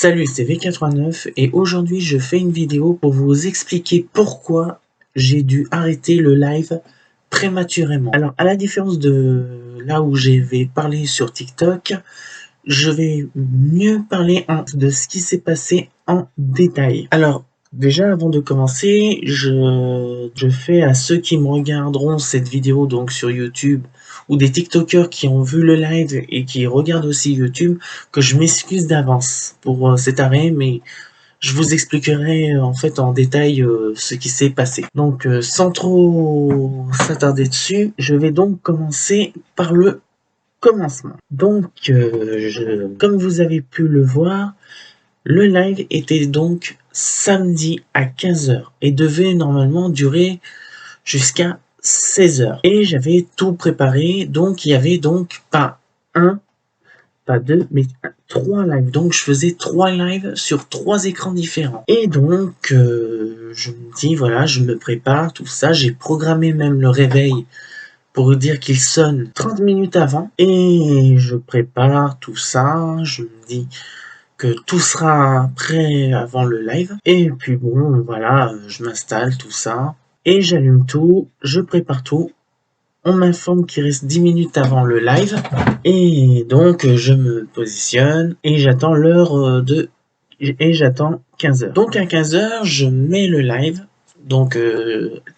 Salut, c'est V89 et aujourd'hui je fais une vidéo pour vous expliquer pourquoi j'ai dû arrêter le live prématurément. Alors à la différence de là où je vais parler sur TikTok, je vais mieux parler de ce qui s'est passé en détail. Alors déjà avant de commencer, je fais à ceux qui me regarderont cette vidéo donc sur YouTube ou des TikTokers qui ont vu le live et qui regardent aussi YouTube que je m'excuse d'avance pour cet arrêt, mais je vous expliquerai en fait en détail ce qui s'est passé. Donc sans trop s'attarder dessus, je vais donc commencer par le commencement. Donc, comme vous avez pu le voir, le live était donc samedi à 15h et devait normalement durer jusqu'à 16h. Et j'avais tout préparé, donc il y avait donc pas un, pas deux, mais trois lives. Donc je faisais 3 lives sur 3 écrans différents. Et donc, je me dis, voilà, je me prépare, tout ça. J'ai programmé même le réveil pour dire qu'il sonne 30 minutes avant. Et je prépare tout ça. Je me dis que tout sera prêt avant le live. Et puis bon, voilà, je m'installe, tout ça. Et j'allume tout, je prépare tout. On m'informe qu'il reste 10 minutes avant le live. Et donc, je me positionne et j'attends l'heure et j'attends 15h. Donc, à 15h, je mets le live. Donc,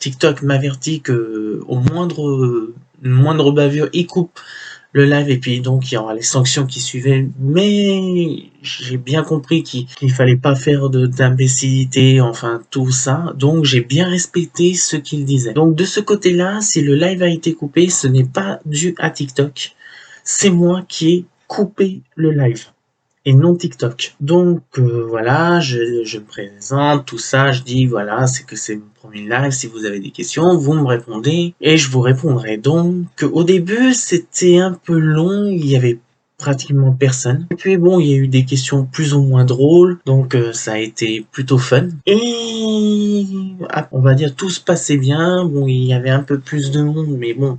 TikTok m'avertit que au moindre bavure, il coupe le live et puis donc il y aura les sanctions qui suivaient, mais j'ai bien compris qu'il fallait pas faire d'imbécilité, enfin tout ça, donc j'ai bien respecté ce qu'il disait. Donc de ce côté-là, si le live a été coupé, ce n'est pas dû à TikTok, c'est moi qui ai coupé le live et non TikTok. Donc voilà, je me présente, tout ça, je dis voilà, c'est mon premier live, si vous avez des questions, vous me répondez et je vous répondrai. Donc au début, c'était un peu long, il y avait pratiquement personne. Et puis bon, il y a eu des questions plus ou moins drôles, donc ça a été plutôt fun. Et on va dire tout se passait bien, bon, il y avait un peu plus de monde, mais bon,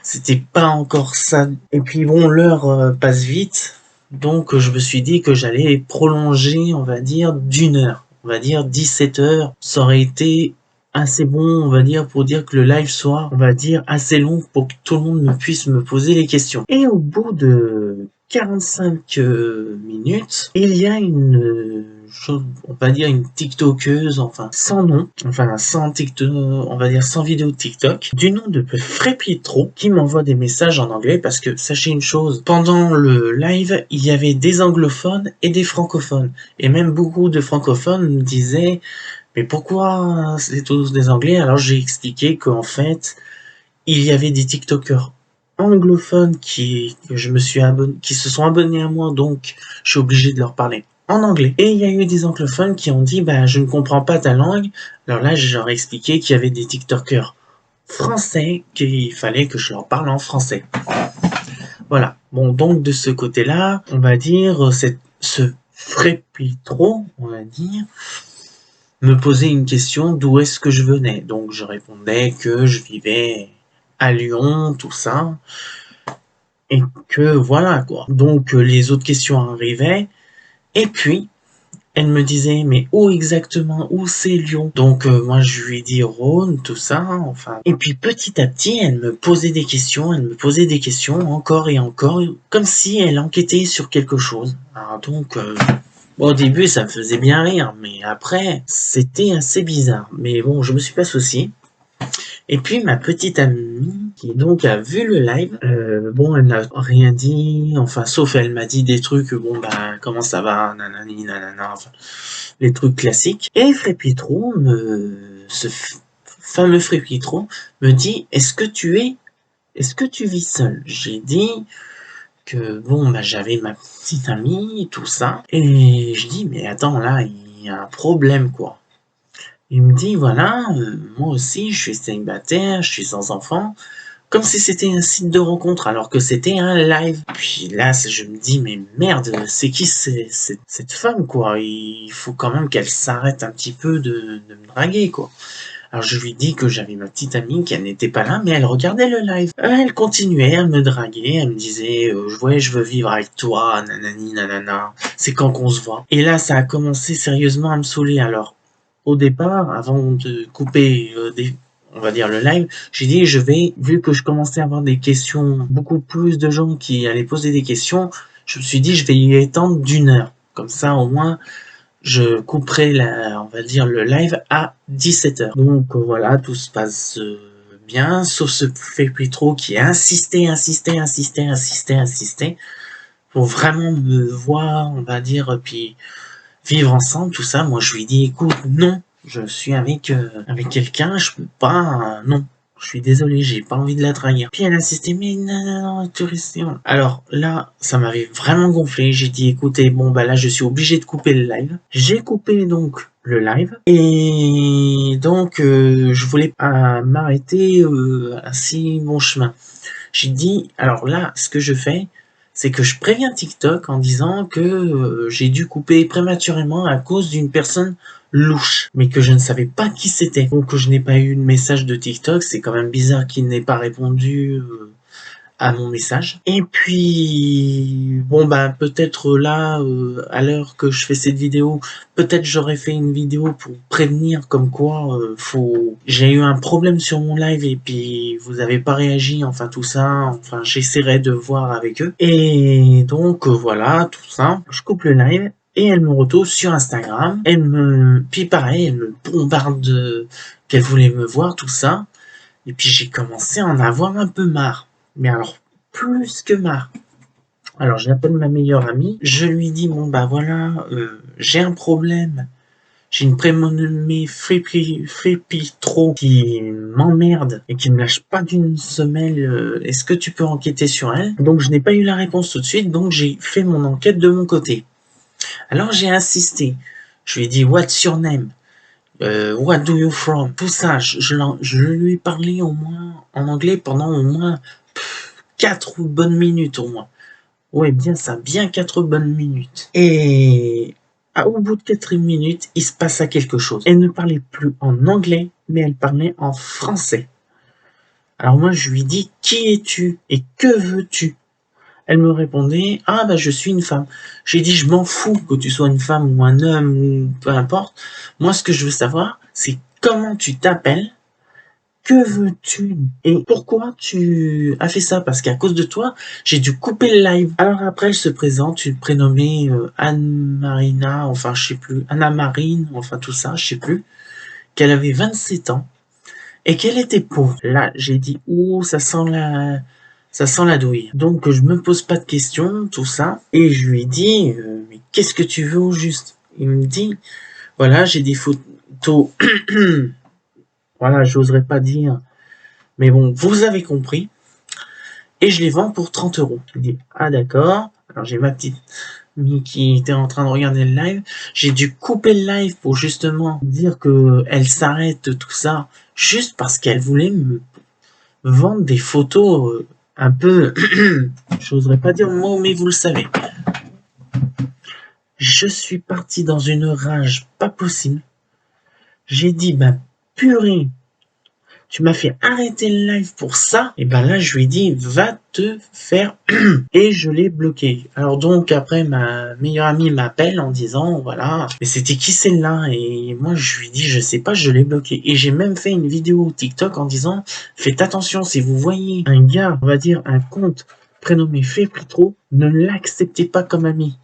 c'était pas encore ça. Et puis bon, l'heure passe vite. Donc, je me suis dit que j'allais prolonger, on va dire, d'une heure. On va dire 17 heures. Ça aurait été assez bon, on va dire, pour dire que le live soit, on va dire, assez long pour que tout le monde puisse me poser les questions. Et au bout de 45 minutes, il y a une chose, on va dire une TikTokeuse, enfin sans nom, enfin sans TikTok, on va dire sans vidéo de TikTok, du nom de Frépitro, qui m'envoie des messages en anglais parce que sachez une chose, pendant le live, il y avait des anglophones et des francophones, et même beaucoup de francophones me disaient mais pourquoi c'est tous des anglais? Alors j'ai expliqué qu'en fait, il y avait des TikTokers anglophones qui se sont abonnés à moi, donc je suis obligé de leur parler en anglais. Et il y a eu des anglophones qui ont dit bah je ne comprends pas ta langue. Alors là, je leur ai expliqué qu'il y avait des TikTokers français, qu'il fallait que je leur parle en français. Voilà. Bon, donc de ce côté-là, on va dire ce Frépitro, on va dire, me posait une question d'où est-ce que je venais. Donc je répondais que je vivais à Lyon, tout ça, et que voilà quoi. Donc les autres questions arrivaient, et puis elle me disait mais où exactement, où c'est Lyon? Donc moi je lui ai dit Rhône, tout ça, enfin. Et puis petit à petit elle me posait des questions, encore et encore, comme si elle enquêtait sur quelque chose. Alors donc bon, au début ça me faisait bien rire, mais après c'était assez bizarre. Mais bon, je me suis pas soucié. Et puis ma petite amie qui donc a vu le live, bon elle n'a rien dit, enfin sauf elle m'a dit des trucs, bon bah comment ça va, nanani nanana, enfin les trucs classiques. Et Frépitro ce fameux Frépitro me dit est-ce que tu vis seul? J'ai dit que bon bah j'avais ma petite amie, tout ça, et je dis mais attends là il y a un problème quoi. Il me dit voilà, moi aussi je suis célibataire, je suis sans enfant, comme si c'était un site de rencontre alors que c'était un live. Puis là je me dis mais merde, c'est qui cette femme quoi, il faut quand même qu'elle s'arrête un petit peu de me draguer quoi. Alors je lui dis que j'avais ma petite amie qui n'était pas là, mais elle regardait le live. Elle continuait à me draguer, elle me disait ouais, je veux vivre avec toi, nanani nanana, c'est quand qu'on se voit. Et là ça a commencé sérieusement à me saouler. Alors au départ, avant de couper on va dire le live, j'ai dit vu que je commençais à avoir des questions, beaucoup plus de gens qui allaient poser des questions, je me suis dit je vais y étendre d'1 heure. Comme ça au moins je couperai on va dire le live à 17 h. Donc voilà, tout se passe bien, sauf ce Pépitro qui a insisté pour vraiment me voir, on va dire, puis vivre ensemble, tout ça. Moi je lui dis écoute, non, je suis avec quelqu'un, je peux pas, non. Je suis désolé, j'ai pas envie de la trahir. Puis elle insistait, mais non, tu restes. Alors là, ça m'avait vraiment gonflé. J'ai dit, écoutez, bon, bah là, je suis obligé de couper le live. J'ai coupé donc le live. Et donc, je voulais m'arrêter ainsi mon chemin. J'ai dit, alors là, ce que je fais, c'est que je préviens TikTok en disant que j'ai dû couper prématurément à cause d'une personne louche, mais que je ne savais pas qui c'était. Donc je n'ai pas eu de message de TikTok, c'est quand même bizarre qu'il n'ait pas répondu à mon message. Et puis, bon bah peut-être là, à l'heure que je fais cette vidéo, peut-être j'aurais fait une vidéo pour prévenir comme quoi j'ai eu un problème sur mon live et puis vous avez pas réagi, enfin tout ça, enfin j'essaierai de voir avec eux. Et donc voilà, tout ça, je coupe le live. Et elle me retrouve sur Instagram. Puis pareil, elle me bombarde qu'elle voulait me voir, tout ça. Et puis j'ai commencé à en avoir un peu marre. Mais alors, plus que marre. Alors j'appelle ma meilleure amie. Je lui dis, bon bah voilà, j'ai un problème. J'ai une prénommée Frépitro qui m'emmerde et qui me lâche pas d'une semelle. Est-ce que tu peux enquêter sur elle? Donc je n'ai pas eu la réponse tout de suite, donc j'ai fait mon enquête de mon côté. Alors j'ai insisté. Je lui ai dit what's your name? What do you from? Tout ça, je lui ai parlé au moins en anglais pendant au moins 4 bonnes minutes au moins. Ouais, bien ça, bien 4 bonnes minutes. Et au bout de 4 minutes, il se passa quelque chose. Elle ne parlait plus en anglais, mais elle parlait en français. Alors moi, je lui dis, qui es-tu et que veux-tu? Elle me répondait, ah bah je suis une femme. J'ai dit, je m'en fous que tu sois une femme ou un homme ou peu importe. Moi, ce que je veux savoir, c'est comment tu t'appelles, que veux-tu et pourquoi tu as fait ça? Parce qu'à cause de toi, j'ai dû couper le live. Alors après, elle se présente, une prénommée Anne-Marina, enfin je sais plus, Anna-Marine, enfin tout ça, je sais plus, qu'elle avait 27 ans et qu'elle était pauvre. Là, j'ai dit, ouh, ça sent la douille. Donc je me pose pas de questions, tout ça, et je lui ai dit, mais qu'est-ce que tu veux au juste? Il me dit, voilà, j'ai des photos, voilà, j'oserais pas dire, mais bon, vous avez compris, et je les vends pour 30 €. Je dis, ah d'accord, alors j'ai ma petite amie qui était en train de regarder le live, j'ai dû couper le live pour justement dire que elle s'arrête, tout ça, juste parce qu'elle voulait me vendre des photos un peu, j'oserais pas dire le mot, mais vous le savez. Je suis parti dans une rage pas possible. J'ai dit, bah purée, tu m'as fait arrêter le live pour ça. Et ben là, je lui ai dit, va te faire. Et je l'ai bloqué. Alors donc, après, ma meilleure amie m'appelle en disant, voilà, mais c'était qui celle-là? Et moi, je lui dis, je sais pas, je l'ai bloqué. Et j'ai même fait une vidéo TikTok en disant, faites attention, si vous voyez un gars, on va dire un compte prénommé Fépritro, ne l'acceptez pas comme ami.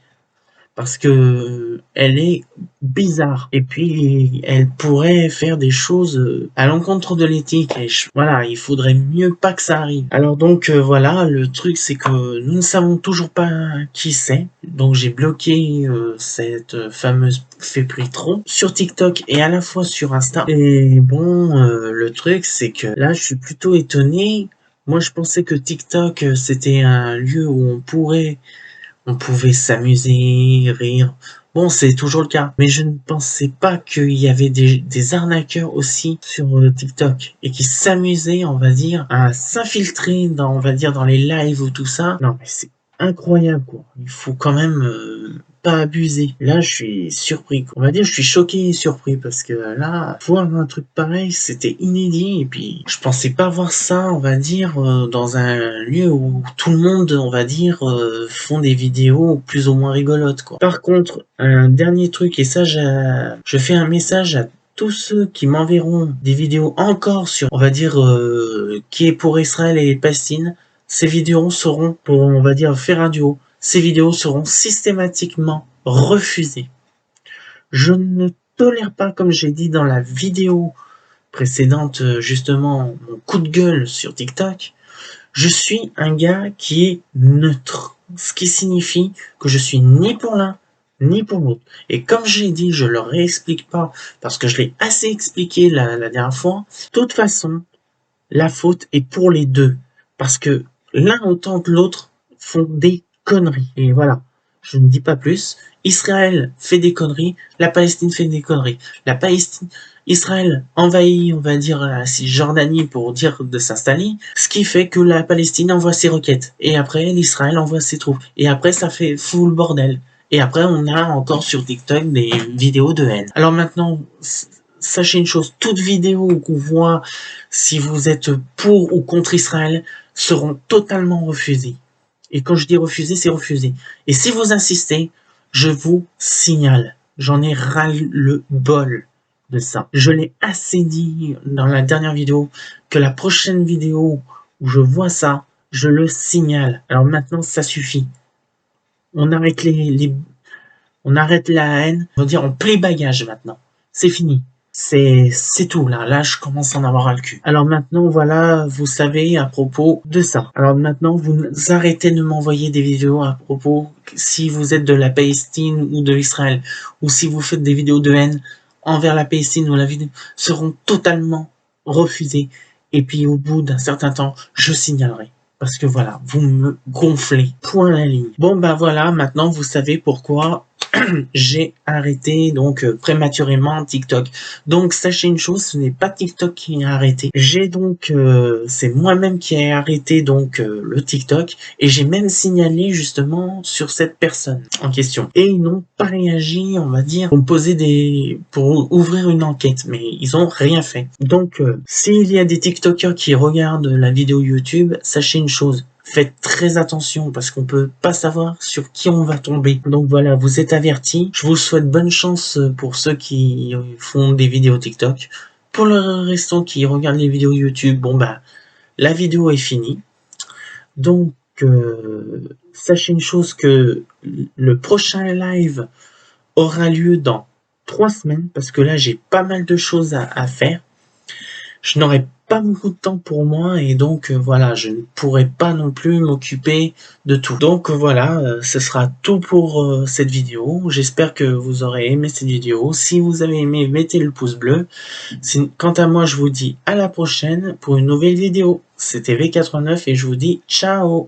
Parce que elle est bizarre et puis elle pourrait faire des choses à l'encontre de l'éthique et voilà, il faudrait mieux pas que ça arrive. Alors donc voilà, le truc c'est que nous ne savons toujours pas qui c'est, donc j'ai bloqué cette fameuse Fépritro sur TikTok et à la fois sur Insta. Et bon, le truc c'est que là je suis plutôt étonné. Moi je pensais que TikTok c'était un lieu où on pouvait s'amuser, rire. Bon, c'est toujours le cas. Mais je ne pensais pas qu'il y avait des arnaqueurs aussi sur TikTok et qui s'amusaient, on va dire, à s'infiltrer dans, on va dire, dans les lives ou tout ça. Non, mais c'est incroyable, quoi. Il faut quand même pas abuser. Là, je suis surpris. On va dire, je suis choqué et surpris parce que là, voir un truc pareil, c'était inédit. Et puis, je pensais pas voir ça, on va dire, dans un lieu où tout le monde, on va dire, font des vidéos plus ou moins rigolotes, quoi. Par contre, un dernier truc, et ça, je fais un message à tous ceux qui m'enverront des vidéos encore sur, on va dire, qui est pour Israël et Palestine. Ces vidéos seront pour, on va dire, faire un duo. Ces vidéos seront systématiquement refusées. Je ne tolère pas, comme j'ai dit dans la vidéo précédente, justement, mon coup de gueule sur TikTok. Je suis un gars qui est neutre, ce qui signifie que je suis ni pour l'un, ni pour l'autre. Et comme j'ai dit, je leur réexplique pas, parce que je l'ai assez expliqué la dernière fois. De toute façon, la faute est pour les deux, parce que l'un autant que l'autre font des conneries. Et voilà, je ne dis pas plus. Israël fait des conneries, la Palestine fait des conneries. La Palestine, Israël envahit, on va dire, la Cisjordanie pour dire de s'installer, ce qui fait que la Palestine envoie ses roquettes. Et après, l'Israël envoie ses troupes. Et après, ça fait fou le bordel. Et après, on a encore sur TikTok des vidéos de haine. Alors maintenant, sachez une chose, toute vidéo qu'on voit, si vous êtes pour ou contre Israël, seront totalement refusées. Et quand je dis refuser, c'est refuser. Et si vous insistez, je vous signale. J'en ai ras le bol de ça. Je l'ai assez dit dans la dernière vidéo, que la prochaine vidéo où je vois ça, je le signale. Alors maintenant, ça suffit. On arrête on arrête la haine. On va dire, on plie bagage maintenant. C'est fini. C'est tout, là je commence à en avoir le cul. Alors maintenant, voilà, vous savez à propos de ça. Alors maintenant, vous arrêtez de m'envoyer des vidéos à propos, si vous êtes de la Palestine ou de l'Israël, ou si vous faites des vidéos de haine envers la Palestine ou la vidéo, seront totalement refusées. Et puis au bout d'un certain temps, je signalerai. Parce que voilà, vous me gonflez. Point à la ligne. Bon bah voilà, maintenant vous savez pourquoi j'ai arrêté donc prématurément TikTok. Donc sachez une chose, ce n'est pas TikTok qui a arrêté. J'ai donc, c'est moi-même qui ai arrêté donc le TikTok et j'ai même signalé justement sur cette personne en question. Et ils n'ont pas réagi, on va dire, pour me poser pour ouvrir une enquête, mais ils ont rien fait. Donc s'il y a des TikTokers qui regardent la vidéo YouTube, sachez une chose. Faites très attention parce qu'on peut pas savoir sur qui on va tomber. Donc voilà, vous êtes avertis. Je vous souhaite bonne chance pour ceux qui font des vidéos TikTok. Pour le restant qui regardent les vidéos YouTube, bon bah, la vidéo est finie. Donc, sachez une chose que le prochain live aura lieu dans 3 semaines parce que là, j'ai pas mal de choses à faire. Je n'aurai pas beaucoup de temps pour moi et donc voilà, je ne pourrai pas non plus m'occuper de tout. Donc voilà, ce sera tout pour cette vidéo. J'espère que vous aurez aimé cette vidéo. Si vous avez aimé, mettez le pouce bleu. Quant à moi, je vous dis à la prochaine pour une nouvelle vidéo. C'était V89 et je vous dis ciao.